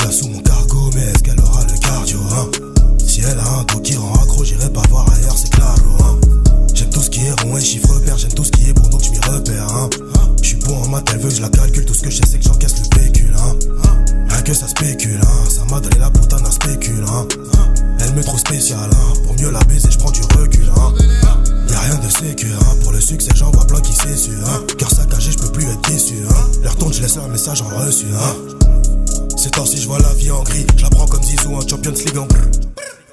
qu'il y a sous mon cargo, mais est-ce qu'elle aura le cardio, hein? Si elle a un dos qui rend accro, j'irai pas voir ailleurs, c'est claro, hein? J'aime tout ce qui est rond et chiffre père, j'aime tout ce qui est bon donc j'm'y repère, hein? J'suis bon en maths, elle veut que je la calcule, tout ce que je sais c'est que j'encaisse le pécule, hein? Rien que ça spécule, hein? Sa madre et la putain spécule, hein? Elle me trouve spécial, hein? Pour mieux la baiser, j'prends du recul, hein? Y'a rien de sécu, hein? Pour le succès, j'en vois plein qui s'essuient, hein? Cœur saccagé, j'peux plus être déçu, hein? Leur tourne, j'laisse un message en reçu, hein? Ces temps-ci, j'vois la vie en gris, j'la prends comme Zizou, un Champions League en brr.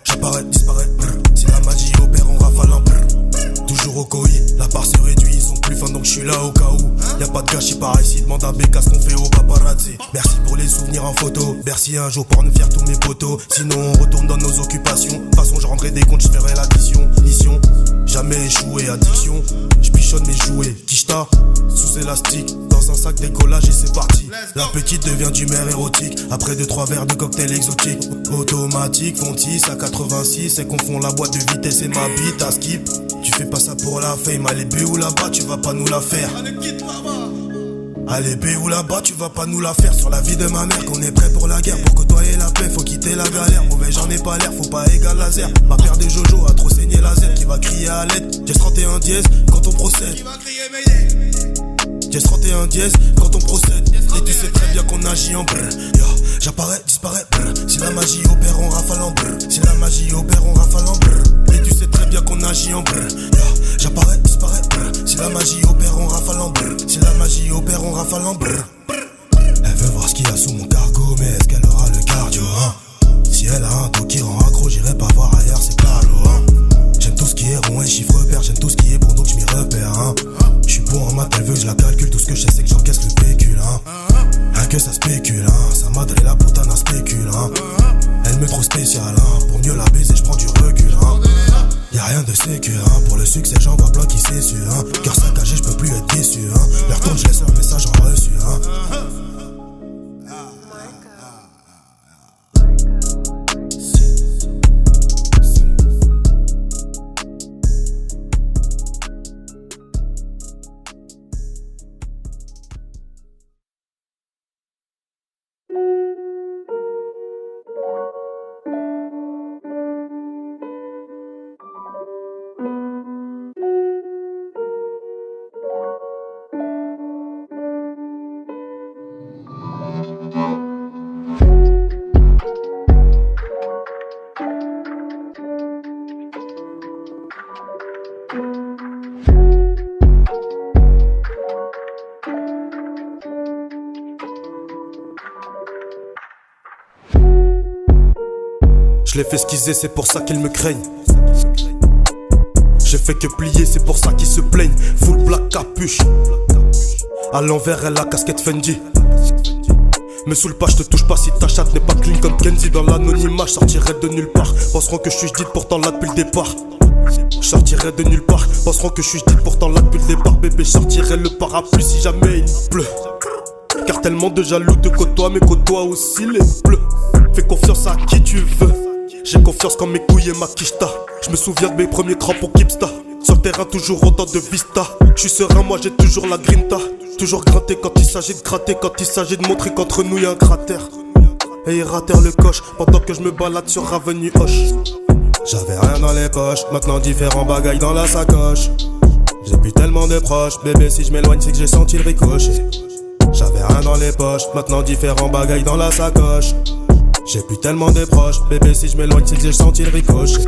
J'apparais, disparaît, brr. Si la magie opère, on rafale en brr. Toujours au coï, la part se réduit, ils sont plus fins donc j'suis là au cas où. Y'a pas de gâchis par ici, demande à Béca ce qu'on fait au paparazzi. Merci pour les souvenirs en photo, merci un jour pour nous faire tous mes potos. Sinon on retourne dans nos occupations, de toute façon je rendrai des comptes, j'ferai l'addition. Mission, jamais échoué, addiction. J'pichonne mes jouets, quicheta, sous élastique, dans un sac décollage et c'est parti. La petite devient d'humeur érotique, après 2-3 verres de cocktail exotique. Automatique, Fontis à 86, et confond la boîte de vitesse et ma bite à skip. Tu fais pas ça pour la fame, allez B ou là-bas, tu vas pas nous la faire. Allez B ou là-bas, tu vas pas nous la faire. Sur la vie de ma mère, qu'on est prêt pour la guerre. Pour côtoyer la paix, faut quitter la galère. Mauvais, j'en ai pas l'air, faut pas égal laser. Ma paire de Jojo a trop saigné la Z. Qui va crier à l'aide, dièse 31 dièse quand on procède. Qui va crier dièse 31 dièse quand on procède. Et tu sais très bien qu'on agit en brr. Yo, j'apparais, disparaît, brr. Si la magie opère, on rafale en brr. Si la magie opère, on rafale en brr. Et tu sais très bien qu'on agit en brr. Yo, j'apparais, disparaît, brr. Si la magie opère, on rafale en brr. Si la magie opère, on rafale en brr. Elle veut voir ce qu'il y a sous mon cargo, mais est-ce qu'elle aura le cardio, hein? Si elle a un dos qui rend accro, j'irai pas voir ailleurs, c'est claro, hein? J'aime tout ce qui est rond et chiffre père, j'aime tout ce qui est bon donc j'm'y repère, hein? J'suis bon en maths, elle veut que je la calcule, tout ce que je sais c'est que j'encaisse le pécule, hein? Rien que ça spécule, hein? Sa madre et la putain spécule, hein? Elle me trouve spécial, hein? Pour mieux la baiser, j'prends du recul, hein? Y'a rien de sécu, hein? Pour le succès, j'en vois plein qui s'essuient, hein? Cœur saccagé, j'peux plus être déçu, hein? Leur tourne, j'laisse un message en reçu, hein? Je les fais esquiser, c'est pour ça qu'ils me craignent. J'ai fait que plier, c'est pour ça qu'ils se plaignent. Full black capuche. À l'envers, elle a casquette Fendi. Me saoule pas, je te touche pas si ta chatte n'est pas clean comme Kenzie. Dans l'anonymat, je sortirai de nulle part. Penseront que je suis dit pourtant là depuis le départ. Je sortirai de nulle part. Penseront que je suis dit pourtant là depuis le départ. Bébé, je sortirai le parapluie si jamais il pleut. Car tellement de jaloux te côtoient, mais côtoient aussi les bleus. Fais confiance à qui tu veux. J'ai confiance quand mes couilles et ma quicheta. Je me souviens de mes premiers crampons Kipsta. Sur le terrain toujours autant de vista. Je suis serein, moi j'ai toujours la grinta. Toujours gratté quand il s'agit de gratter. Quand il s'agit de montrer qu'entre nous y'a un cratère. Et il ratère le coche pendant que je me balade sur Avenue Hoche. J'avais rien dans les poches, maintenant différents bagailles dans la sacoche. J'ai plus tellement de proches, bébé si je m'éloigne c'est que j'ai senti le ricochet. J'avais rien dans les poches, maintenant différents bagailles dans la sacoche. J'ai plus tellement de proches, bébé si je m'éloigne c'est que j'ai senti le ricochet.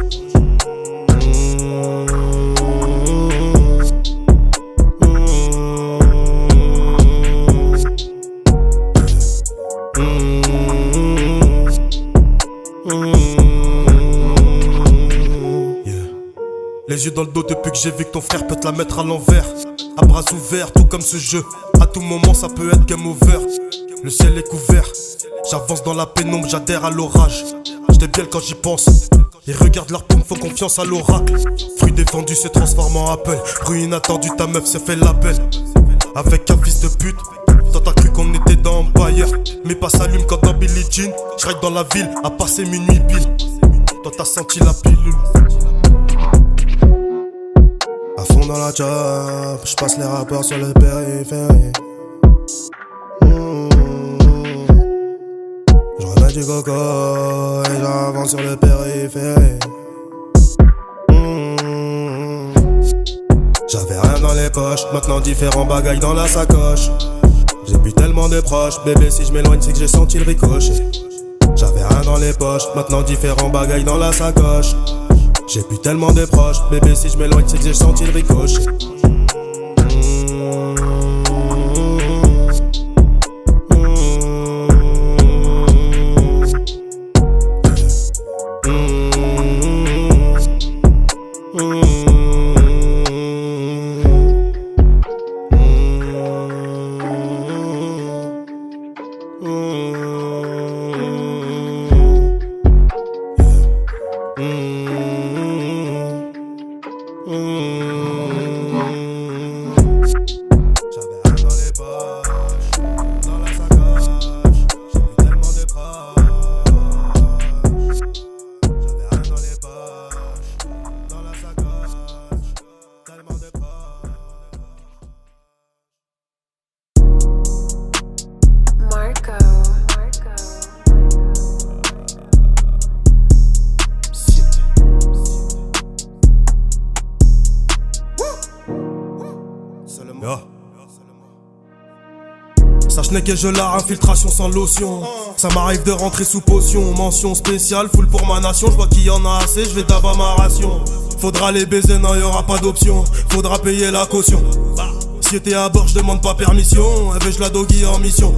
Les yeux dans le dos depuis que j'ai vu que ton frère peut te la mettre à l'envers. À bras ouverts, tout comme ce jeu. À tout moment ça peut être game over. Le ciel est couvert. J'avance dans la pénombre, j'adhère à l'orage. J'débielle quand j'y pense. Ils regardent leur paume, font confiance à l'oracle. Fruit défendu se transforme en Apple. Bruit inattendu, ta meuf se fait la belle. Avec un fils de pute. Toi t'as cru qu'on était dans Empire. Mais pas s'allume quand dans Billie Jean. J'ride dans la ville, à passer minuit pile. Toi t'as senti la pilule. À fond dans la job, j'passe les rapports sur le périphérie. J'remets du suis coco et j'avance sur le périphérique. J'avais rien dans les poches, maintenant différents bagailles dans la sacoche. J'ai plus tellement de proches, bébé si je m'éloigne c'est que j'ai senti le ricochet. J'avais rien dans les poches, maintenant différents bagailles dans la sacoche. J'ai plus tellement de proches, bébé si je m'éloigne c'est que j'ai senti le ricochet. Sache que je la infiltration sans lotion. Ça m'arrive de rentrer sous potion. Mention spéciale, full pour ma nation. Je vois qu'il y en a assez, je vais d'abat ma ration. Faudra les baiser, non y'aura pas d'option. Faudra payer la caution. Si t'es à bord, je demande pas permission. Elle veut je la doggy en mission.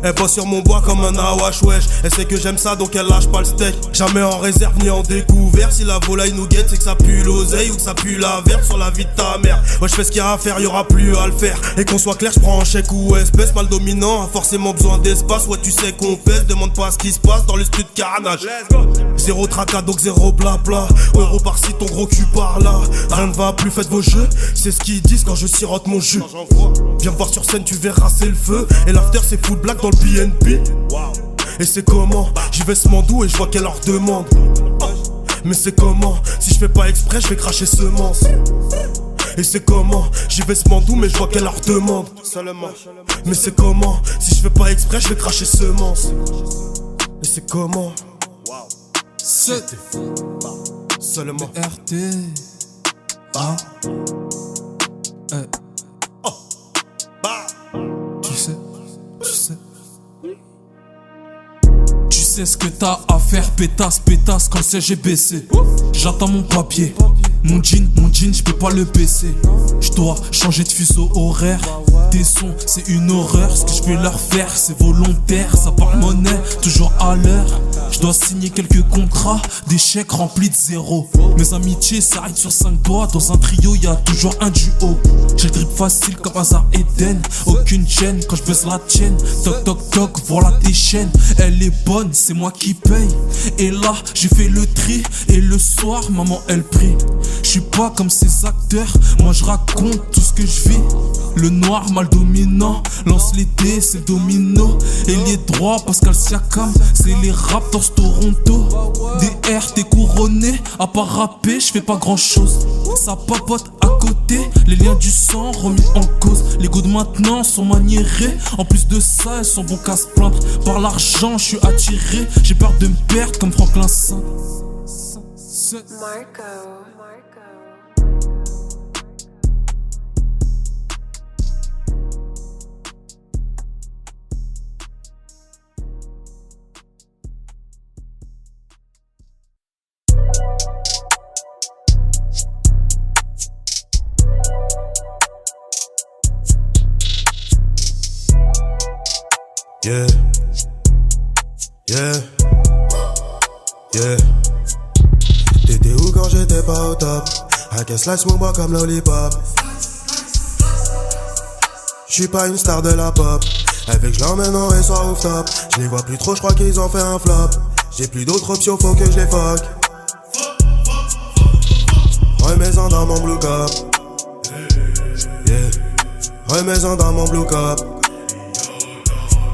Elle bosse sur mon bois comme un awash wesh. Elle sait que j'aime ça donc elle lâche pas le steak. Jamais en réserve ni en découvert. Si la volaille nous guette c'est que ça pue l'oseille ou que ça pue la verre sur la vie de ta mère. Moi je fais ce qu'il y a à faire, y'aura plus à le faire. Et qu'on soit clair, je prends en chèque ou espèce. Mal dominant a forcément besoin d'espace. Ouais tu sais qu'on pèse, demande pas ce qui se passe dans le studio de carnage. Zéro tracas donc zéro blabla. Euro par-ci ton gros cul par là. Rien ne va plus, faites vos jeux. C'est ce qu'ils disent quand je sirote mon jus. Viens me voir sur scène, tu verras c'est le feu. Et l'after c'est full black dans le BNP. Et c'est comment, j'y vais ce mandou et je vois qu'elle leur demande. Mais c'est comment, si je fais pas exprès je vais cracher semence. Et c'est comment, j'y vais ce mandou mais je vois qu'elle leur demande. Mais c'est comment, si je fais pas exprès je vais cracher semence. Et c'est comment, c'était seulement RT. Ah. Tu sais. Tu sais ce que t'as à faire, pétasse, quand le siège est baissé. J'attends mon papier. Mon jean, je peux pas le baisser. Je dois changer de fuseau horaire. Tes sons, c'est une horreur. Ce que je vais leur faire, c'est volontaire. Ça parle monnaie, toujours à l'heure. Je dois signer quelques contrats, des chèques remplis de zéro. Mes amitiés s'arrêtent sur 5 doigts. Dans un trio, y a toujours un duo. J'ai le drip facile comme hasard Eden. Aucune chaîne quand je baisse la tienne. Toc toc toc, voilà tes chaînes. Elle est bonne, c'est moi qui paye. Et là, j'ai fait le tri. Et le soir, maman elle prie. Je suis pas comme ces acteurs, moi je raconte tout ce que je vis. Le noir mal dominant, lance les dés, c'est le domino. Ailier droit, Pascal Siakam, c'est les Raptors Toronto. DR, t'es couronné, à part rapper, je fais pas grand chose. Ça papote à côté, les liens du sang remis en cause. Les goûts de maintenant sont maniérés, en plus de ça, elles sont bons qu'à se plaindre. Par l'argent, je suis attiré, j'ai peur de me perdre comme Franklin Saint. Marco. Yeah, yeah, yeah. T'étais où quand j'étais pas au top? I can slice mon bois comme lollipop. J'suis pas une star de la pop. Elle veut que je l'emmène en race soit off top. Je les vois plus trop, j'crois qu'ils ont fait un flop. J'ai plus d'autres options, faut que je les fuck. Remets-en dans mon blue cup. Yeah. Remets-en dans mon blue cup.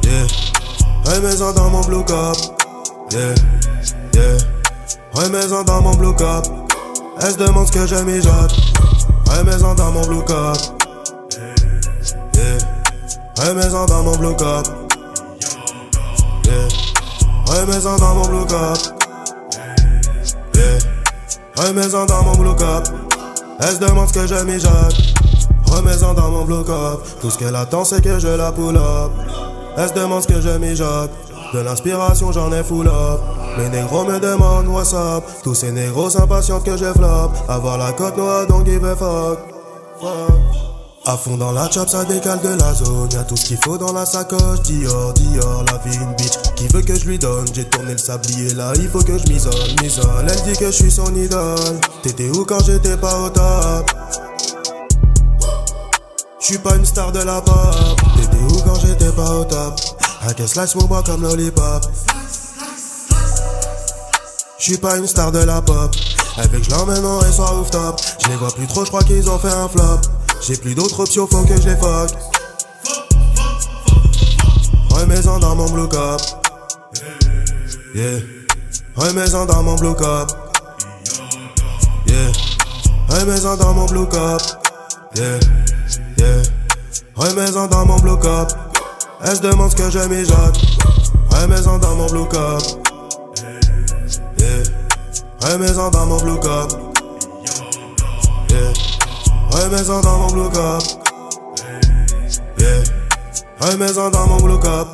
Yeah. Remets-en dans mon blue cup. Yeah. Yeah. Remets-en dans mon blue cup. Elle se demande ce que je mijote. Remets-en dans mon blue cup. Yeah. Remets-en dans mon blue cup. Yeah. Remets-en dans mon blue cup. Yeah. Remets-en dans mon blue cup. Elle se demande ce que je mijote. Remets-en dans mon blue cup. Tout ce qu'elle attend c'est que je la pull up. Elle se demande ce que je mijote. De l'inspiration j'en ai full up. Mes négros me demandent what's up. Tous ces négros s'impatientent que je flop. Avoir la côte noire donc give a fuck. À fond dans la chop ça décale de la zone. Y'a tout ce qu'il faut dans la sacoche. Dior, Dior, la vie une bitch qui veut que je lui donne. J'ai tourné le sablier là, il faut que je m'isole. Elle dit que je suis son idole. T'étais où quand j'étais pas au top? J'suis pas une star de la pop. T'étais où quand j'étais pas au top? I can slice mon bois comme lollipop. J'suis pas une star de la pop. Avec je l'emmène en et soir rooftop. Je les vois plus trop, j'crois qu'ils ont fait un flop. J'ai plus d'autres options, faut que je les fuck. Remets-en dans mon blue cup. Yeah. Remets-en dans mon blue cup. Yeah. Remets-en dans mon blue cup. Yeah. Yeah. Remets-en dans mon blue cup. Elle se demande ce que je mijote. Remets-en dans mon blue cup. Yeah. Remets-en dans mon blue cup. Yeah. Remets-en dans mon blue cup. Yeah. Remets-en dans mon blue cup.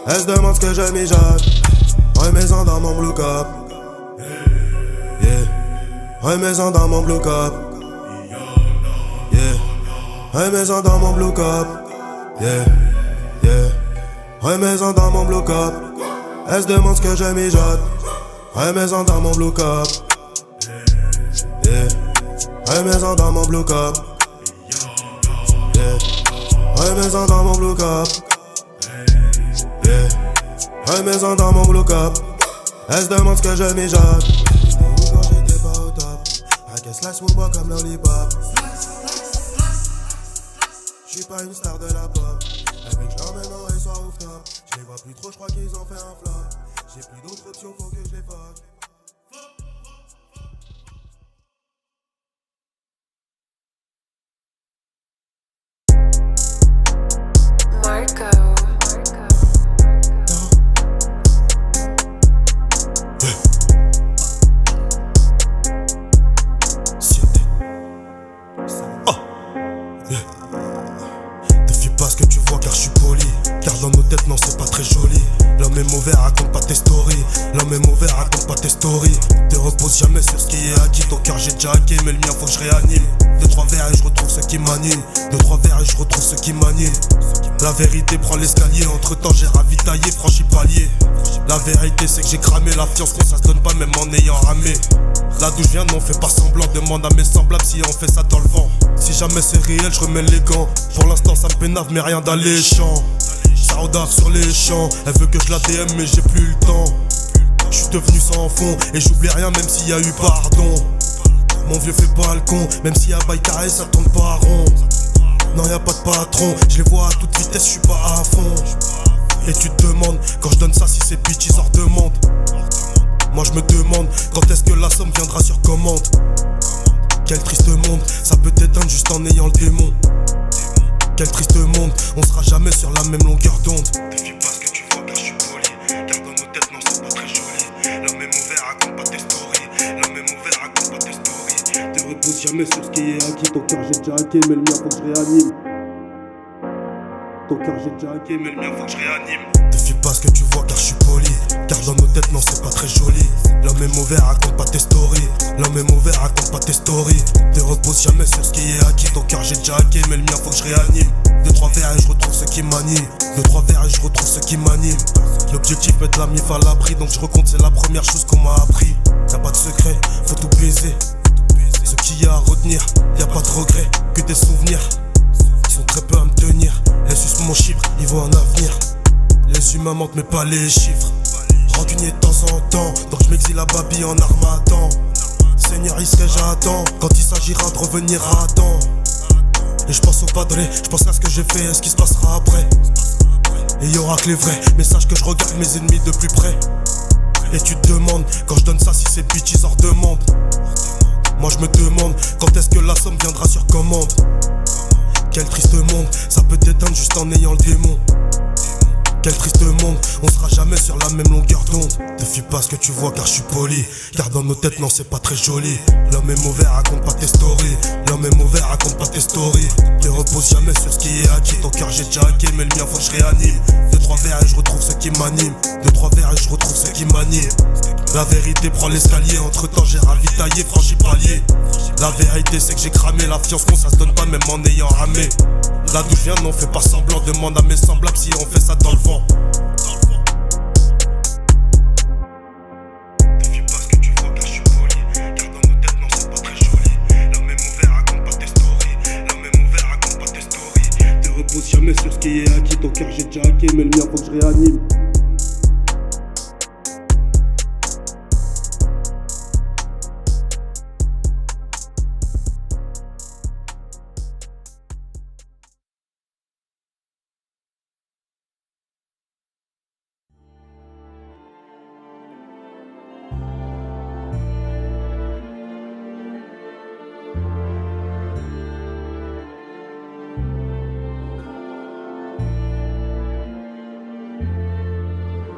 Elle se demande ce que je mijote. Remets-en dans mon blue cup. Yeah. Remets-en dans mon blue cup. Yeah. Remets-en dans mon blue cup. Yeah. Yeah. Remets-en dans mon blue cup. Elle se demande ce que je mijote. Remets-en dans mon blue cup. Yeah. Remets-en dans mon blue cup. Yeah. Remets-en dans mon blue cup. Yeah. Remets-en dans mon blue cup. Elle se demande ce que je mijote. J'étais où quand j'étais pas au top? I can slice mon bois comme lollipop. J'suis pas une star de la pop. Avec je l'emmène en et soir rooftop. Je les vois plus trop, j'crois qu'ils ont fait un flop. J'ai plus d'autres options, faut que je les fuck. Marco. Te fie pas ce que tu vois car je suis poli. Car dans nos têtes non c'est pas très joli. L'homme est mauvais, raconte pas tes stories. L'homme est mauvais, raconte pas tes stories. Te repose jamais sur ce qui est acquis. Ton cœur j'ai déjà hacké mais le mien faut que je réanime. 2-3 verres et je retrouve ce qui m'anime. 2-3 verres et je retrouve ce qui m'anime. La vérité prend l'escalier. Entre temps j'ai ravitaillé, franchi palier. La vérité c'est que j'ai cramé la fiance quand ça se donne pas même en ayant ramé. Là d'où je viens non fais pas semblant. Demande à mes semblables si on fait ça dans le vent. Si jamais c'est réel je remets les gants. Pour l'instant ça me pénave mais rien d'alléchant. Saudade sur les champs. Elle veut que je la DM mais j'ai plus le temps. Je suis devenu sans fond et j'oublie rien même s'il y a eu pardon. Mon vieux fait pas le con. Même s'il y a bail carré ça tourne pas rond. Non y'a pas de patron. Je les vois à toute vitesse, je suis pas à fond. Et tu te demandes quand je donne ça si ces bitches hors de monde. Moi je me demande quand est-ce que la somme viendra sur commande. Quel triste monde, ça peut t'éteindre juste en ayant le démon. Quel triste monde, on sera jamais sur la même longueur d'onde. Te fie pas ce que tu vois car je suis poli. Car dans nos têtes non c'est pas très joli. L'homme est mauvais, raconte pas tes stories. L'homme est mauvais, raconte pas tes stories. Te repose jamais sur ce qui est acquis. Ton cœur j'ai déjà hacké mais le mien faut que je réanime. Ton cœur j'ai déjà hacké mais le mien faut que je réanime. Te fie pas ce que tu vois car je suis poli. Car dans nos têtes non c'est pas très joli. L'homme est mauvais, raconte pas tes stories. L'homme est mauvais, raconte pas tes stories. Te repose jamais sur ce qui est acquis. Ton cœur j'ai déjà hacké mais le mien faut que je réanime. 2-3 verres et je retrouve ce qui m'anime. 2-3 verres et je retrouve ce qui m'anime. L'objectif mettre la mif à l'abri. Donc je recompte c'est la première chose qu'on m'a appris. Y'a pas de secret, faut tout baiser. Ce qu'il y a à retenir, y'a pas de regret, que des souvenirs. Ils sont très peu à me tenir. Elle suce mon chiffre, ils voient un avenir. Les humains mentent mais pas les chiffres. Rancunier de temps en temps, donc je m'exile à Babi en armatan. Seigneur, il serait j'attends quand il s'agira de revenir à temps. Et je pense au padré, je pense à ce que j'ai fait et ce qui se passera après. Et y aura que les vrais messages que je regarde mes ennemis de plus près. Et tu te demandes quand je donne ça si ces bitches hors demande. Moi je me demande quand est-ce que la somme viendra sur commande. Quel triste monde, ça peut t'éteindre juste en ayant le démon. Quel triste monde, on sera jamais sur la même longueur d'onde. Te fie pas ce que tu vois car je suis poli. Car dans nos têtes non c'est pas très joli. L'homme est mauvais, raconte pas tes stories. L'homme est mauvais, raconte pas tes stories. Ne repose jamais sur ce qui est acquis. Ton cœur j'ai déjà hacké mais le mien faut que je réanime. 2-3 verres et je retrouve ce qui m'anime. 2-3 verres et je retrouve ce qui m'anime. La vérité prend l'escalier. Entre temps j'ai ravitaillé, franchi palier. La vérité c'est que j'ai cramé. La fiance qu'on ça se donne pas même en ayant ramé. Là d'où je viens non fais pas semblant. Demande à mes semblables si on fait ça dans le vent. Te fie pas ce que tu vois car je suis poli. Car dans nos têtes non c'est pas très joli. L'homme est mauvais, raconte pas tes stories. L'homme est mauvais, raconte pas tes stories. Te repose jamais sur ce qui est acquis. Ton cœur j'ai déjà hacké mais le mien faut que je réanime.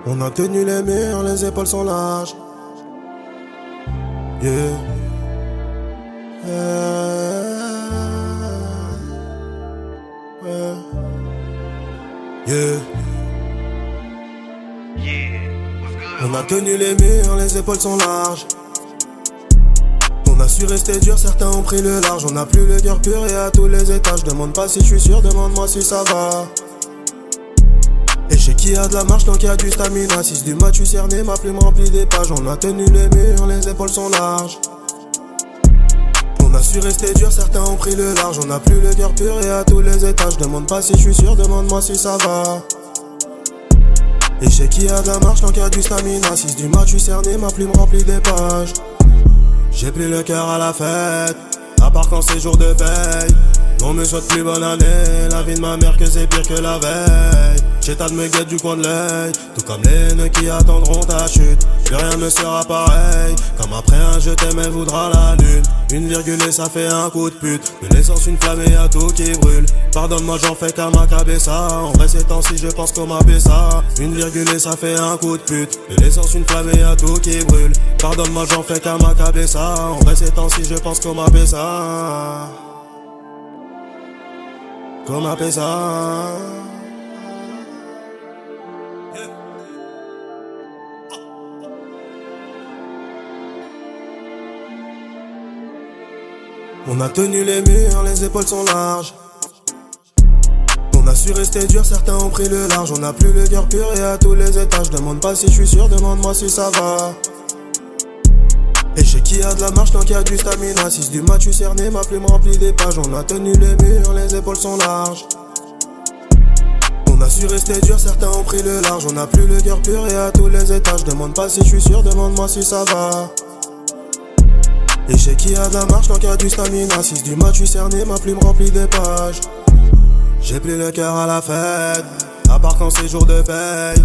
On a tenu les murs, les épaules sont larges. Yeah. Yeah. On a tenu les murs, les épaules sont larges. On a su rester dur, certains ont pris le large. On a plus le cœur pur et à tous les étages. Demande pas si je suis sûr, demande-moi si ça va. Et chez qui a de la marche, donc y a du stamina. 6 du mat, tu cerné, ma plume remplie des pages. On a tenu les murs, les épaules sont larges. On a su rester dur, certains ont pris le large. On a plus le cœur pur et à tous les étages. Demande pas si je suis sûr, demande-moi si ça va. Et chez qui a de la marche, donc y a du stamina. 6 du mat, tu cerné, ma plume remplie des pages. J'ai pris le cœur à la fête, à part quand c'est jour de veille. On me souhaite plus bonne année, la vie de ma mère que c'est pire que la veille. J'étais de me guette du coin de l'œil, tout comme les nœuds qui attendront ta chute. Plus rien ne sera pareil, comme après un je t'aime elle voudra la lune. Une virgule et ça fait un coup de pute, de l'essence une flamme et y'a tout qui brûle. Pardonne-moi j'en fais qu'à ma cabessa, en vrai ces temps-ci je pense qu'on m'appelle ça. Une virgule et ça fait un coup de pute, de l'essence une flamme et y'a tout qui brûle. Pardonne-moi j'en fais qu'à ma cabessa, en vrai ces temps-ci je pense qu'on m'appelle ça. Qu'on m'appelle ça. On a tenu les murs, les épaules sont larges. On a su rester dur, certains ont pris le large. On a plus le cœur pur et à tous les étages. Demande pas si je suis sûr, demande-moi si ça va. Et chez qui a de la marche, donc y a du stamina. 6 du mat, tu cerné, ma plume remplie des pages. On a tenu les murs, les épaules sont larges. On a su rester dur, certains ont pris le large. On a plus le cœur pur et à tous les étages. Demande pas si je suis sûr, demande-moi si ça va. Et chez qui a de la marche, donc y a du stamina. 6 du mat, tu cerné, ma plume remplie des pages. J'ai pris le cœur à la fête, à part quand c'est jour de paye.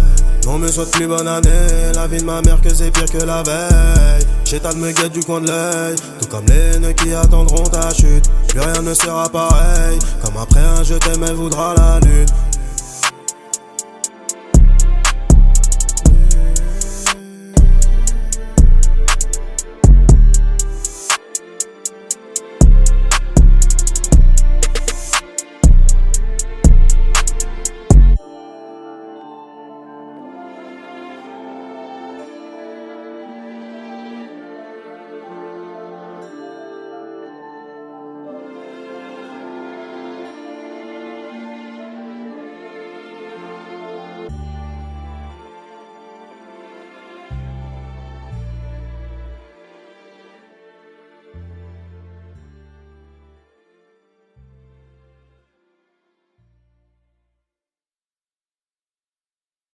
On me souhaite plus bonne année, la vie de ma mère que c'est pire que la veille. J'étais de me guette du coin de l'œil, tout comme les nœuds qui attendront ta chute. Plus rien ne sera pareil, comme après un je t'aime elle voudra la lune.